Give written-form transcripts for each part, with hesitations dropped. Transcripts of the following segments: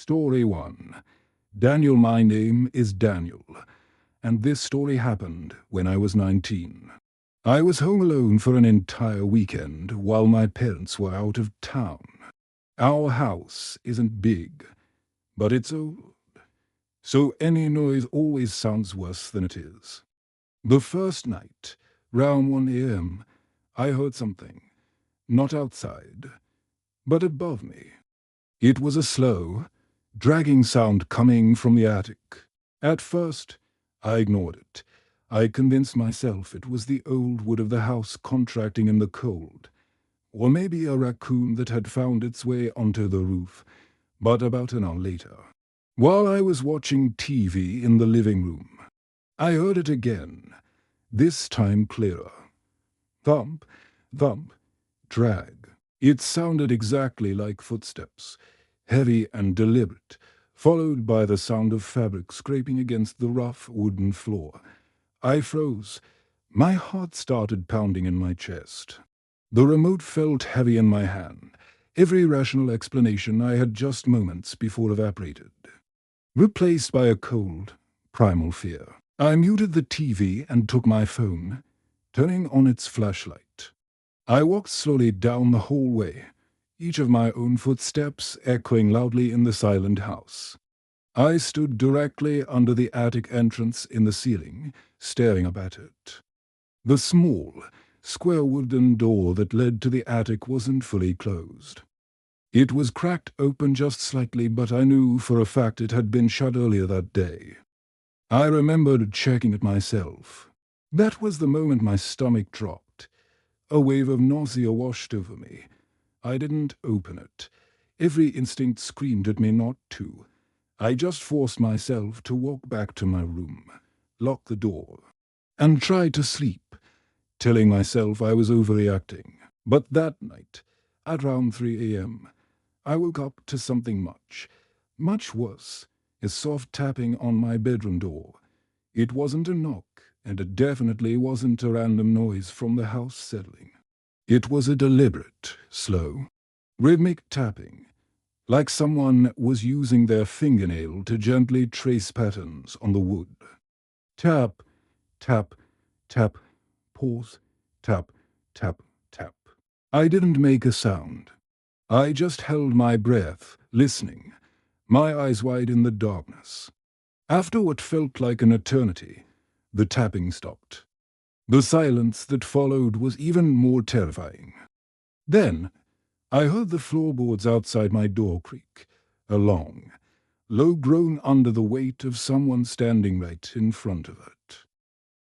Story 1. Daniel, my name is Daniel, and this story happened when I was 19. I was home alone for an entire weekend while my parents were out of town. Our house isn't big, but it's old, so any noise always sounds worse than it is. The first night, round 1 a.m., I heard something, not outside, but above me. It was a slow, dragging sound coming from the attic. At first, I ignored it. I convinced myself it was the old wood of the house contracting in the cold, or maybe a raccoon that had found its way onto the roof. But about an hour later, while I was watching TV in the living room, I heard it again, this time clearer. Thump, thump, drag. It sounded exactly like footsteps, heavy and deliberate, followed by the sound of fabric scraping against the rough wooden floor. I froze. My heart started pounding in my chest. The remote felt heavy in my hand. Every rational explanation I had just moments before evaporated, replaced by a cold, primal fear. I muted the TV and took my phone, turning on its flashlight. I walked slowly down the hallway, each of my own footsteps echoing loudly in the silent house. I stood directly under the attic entrance in the ceiling, staring up at it. The small, square wooden door that led to the attic wasn't fully closed. It was cracked open just slightly, but I knew for a fact it had been shut earlier that day. I remembered checking it myself. That was the moment my stomach dropped. A wave of nausea washed over me. I didn't open it. Every instinct screamed at me not to. I just forced myself to walk back to my room, lock the door, and try to sleep, telling myself I was overreacting. But that night, at around 3 a.m., I woke up to something much worse, a soft tapping on my bedroom door. It wasn't a knock, and it definitely wasn't a random noise from the house settling. It was a deliberate, slow, rhythmic tapping, like someone was using their fingernail to gently trace patterns on the wood. Tap, tap, tap, pause, tap, tap, tap. I didn't make a sound. I just held my breath, listening, my eyes wide in the darkness. After what felt like an eternity, the tapping stopped. The silence that followed was even more terrifying. Then, I heard the floorboards outside my door creak, a long, low groan under the weight of someone standing right in front of it.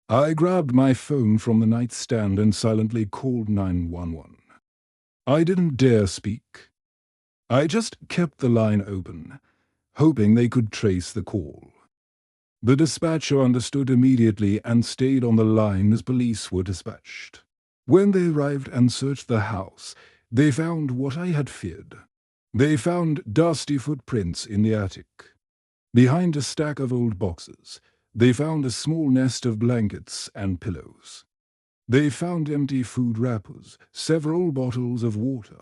I grabbed my phone from the nightstand and silently called 911. I didn't dare speak. I just kept the line open, hoping they could trace the call. The dispatcher understood immediately and stayed on the line as police were dispatched. When they arrived and searched the house, they found what I had feared. They found dusty footprints in the attic. Behind a stack of old boxes, they found a small nest of blankets and pillows. They found empty food wrappers, several bottles of water,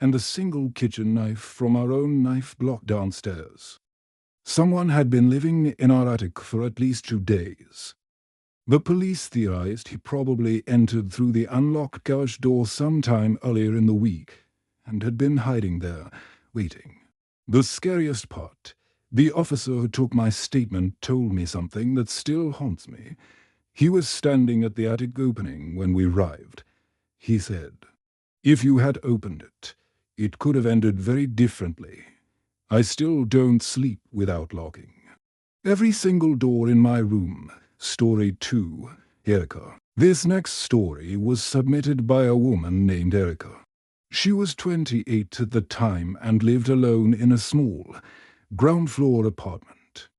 and a single kitchen knife from our own knife block downstairs. Someone had been living in our attic for at least 2 days. The police theorized he probably entered through the unlocked garage door sometime earlier in the week and had been hiding there, waiting. The scariest part, the officer who took my statement told me something that still haunts me. He was standing at the attic opening when we arrived. He said, "If you had opened it, it could have ended very differently. I still don't sleep without locking." Every single door in my room. Story 2, Erica. This next story was submitted by a woman named Erica. She was 28 at the time and lived alone in a small, ground-floor apartment.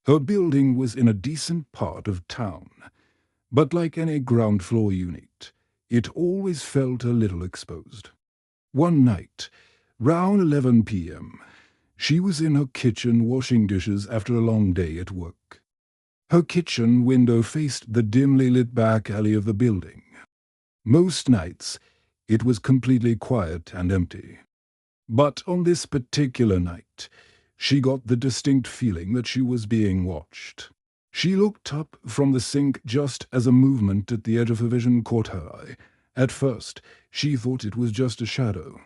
Her building was in a decent part of town, but like any ground-floor unit, it always felt a little exposed. One night, round 11 p.m., she was in her kitchen washing dishes after a long day at work. Her kitchen window faced the dimly lit back alley of the building. Most nights, it was completely quiet and empty. But on this particular night, She got the distinct feeling that she was being watched. She looked up from the sink just as a movement at the edge of her vision caught her eye. At first, she thought it was just a shadow,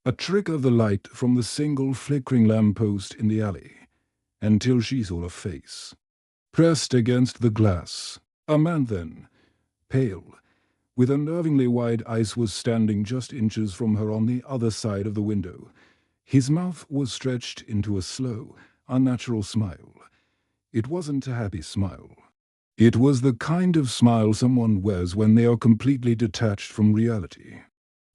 a trick of the light from the single flickering lamppost in the alley, until she saw a face. Pressed against the glass, a man then, pale, with unnervingly wide eyes, was standing just inches from her on the other side of the window. His mouth was stretched into a slow, unnatural smile. It wasn't a happy smile. It was the kind of smile someone wears when they are completely detached from reality.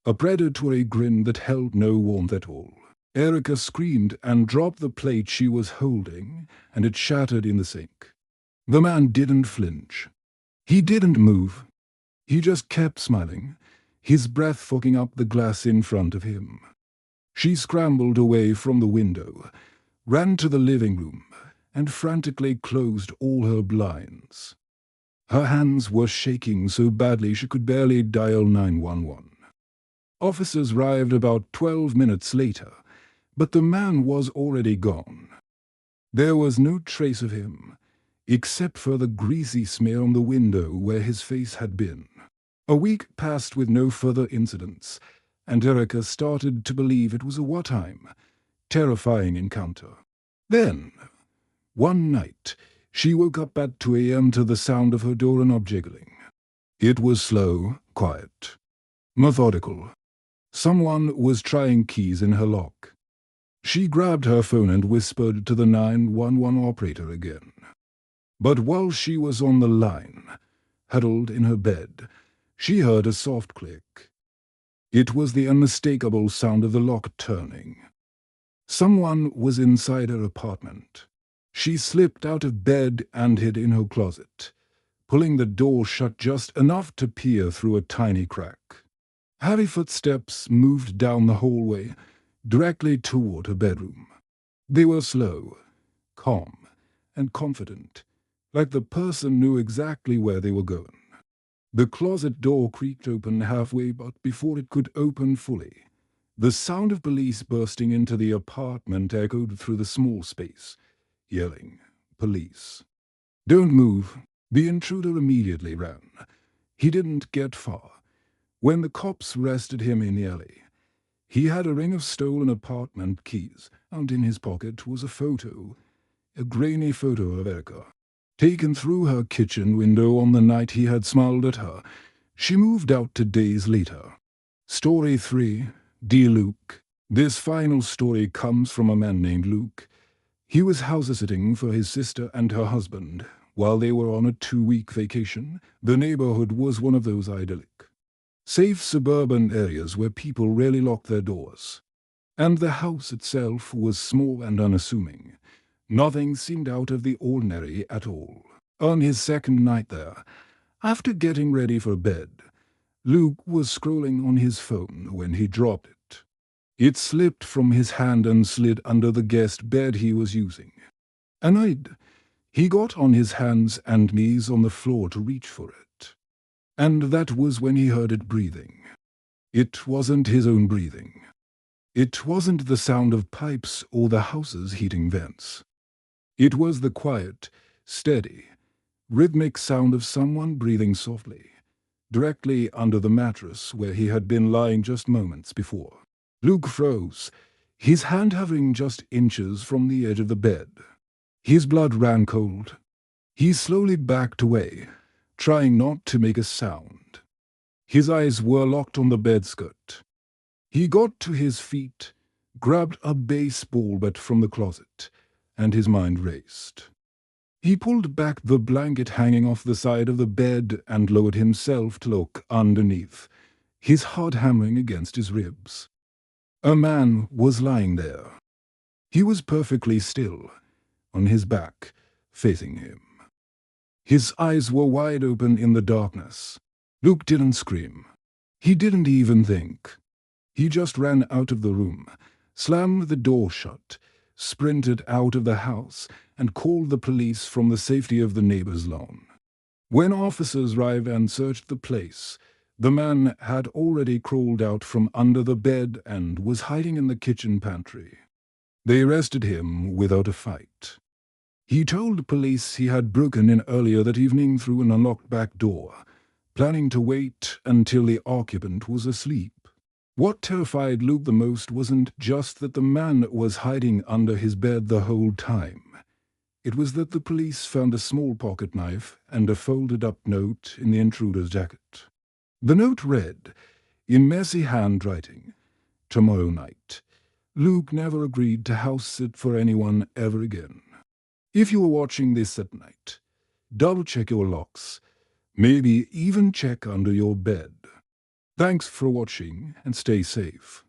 A predatory grin that held no warmth at all. Erica screamed and dropped the plate she was holding, and it shattered in the sink. The man didn't flinch. He didn't move. He just kept smiling, his breath fogging up the glass in front of him. She scrambled away from the window, ran to the living room, and frantically closed all her blinds. Her hands were shaking so badly she could barely dial 911. Officers arrived about 12 minutes later, but the man was already gone. There was no trace of him, except for the greasy smear on the window where his face had been. A week passed with no further incidents, and Erica started to believe it was a wartime, terrifying encounter. Then, one night, she woke up at 2 a.m. to the sound of her doorknob jiggling. It was slow, quiet, methodical. Someone was trying keys in her lock. She grabbed her phone and whispered to the 911 operator again. But while she was on the line, huddled in her bed, she heard a soft click. It was the unmistakable sound of the lock turning. Someone was inside her apartment. She slipped out of bed and hid in her closet, pulling the door shut just enough to peer through a tiny crack. Heavy footsteps moved down the hallway, directly toward her bedroom. They were slow, calm, and confident, like the person knew exactly where they were going. The closet door creaked open halfway, but before it could open fully, the sound of police bursting into the apartment echoed through the small space, yelling, "Police." "Don't move." The intruder immediately ran. He didn't get far. When the cops arrested him in the alley, he had a ring of stolen apartment keys, and in his pocket was a grainy photo of Erica, taken through her kitchen window on the night he had smiled at her. She moved out 2 days later. Story 3. Dear Luke. This final story comes from a man named Luke. He was house-sitting for his sister and her husband while they were on a 2-week vacation. The neighborhood was one of those idyllic, safe suburban areas where people rarely lock their doors. And the house itself was small and unassuming. Nothing seemed out of the ordinary at all. On his second night there, after getting ready for bed, Luke was scrolling on his phone when he dropped it. It slipped from his hand and slid under the guest bed he was using. Annoyed, he got on his hands and knees on the floor to reach for it. And that was when he heard it breathing. It wasn't his own breathing. It wasn't the sound of pipes or the house's heating vents. It was the quiet, steady, rhythmic sound of someone breathing softly, directly under the mattress where he had been lying just moments before. Luke froze, his hand hovering just inches from the edge of the bed. His blood ran cold. He slowly backed away, trying not to make a sound. His eyes were locked on the bed skirt. He got to his feet, grabbed a baseball bat from the closet, and his mind raced. He pulled back the blanket hanging off the side of the bed and lowered himself to look underneath, his heart hammering against his ribs. A man was lying there. He was perfectly still, on his back, facing him. His eyes were wide open in the darkness. Luke didn't scream. He didn't even think. He just ran out of the room, slammed the door shut, sprinted out of the house, and called the police from the safety of the neighbor's lawn. When officers arrived and searched the place, the man had already crawled out from under the bed and was hiding in the kitchen pantry. They arrested him without a fight. He told police he had broken in earlier that evening through an unlocked back door, planning to wait until the occupant was asleep. What terrified Luke the most wasn't just that the man was hiding under his bed the whole time. It was that the police found a small pocket knife and a folded-up note in the intruder's jacket. The note read, in messy handwriting, "Tomorrow night. Luke never agreed to house-sit for anyone ever again. If you are watching this at night, double-check your locks. Maybe even check under your bed. Thanks for watching and stay safe."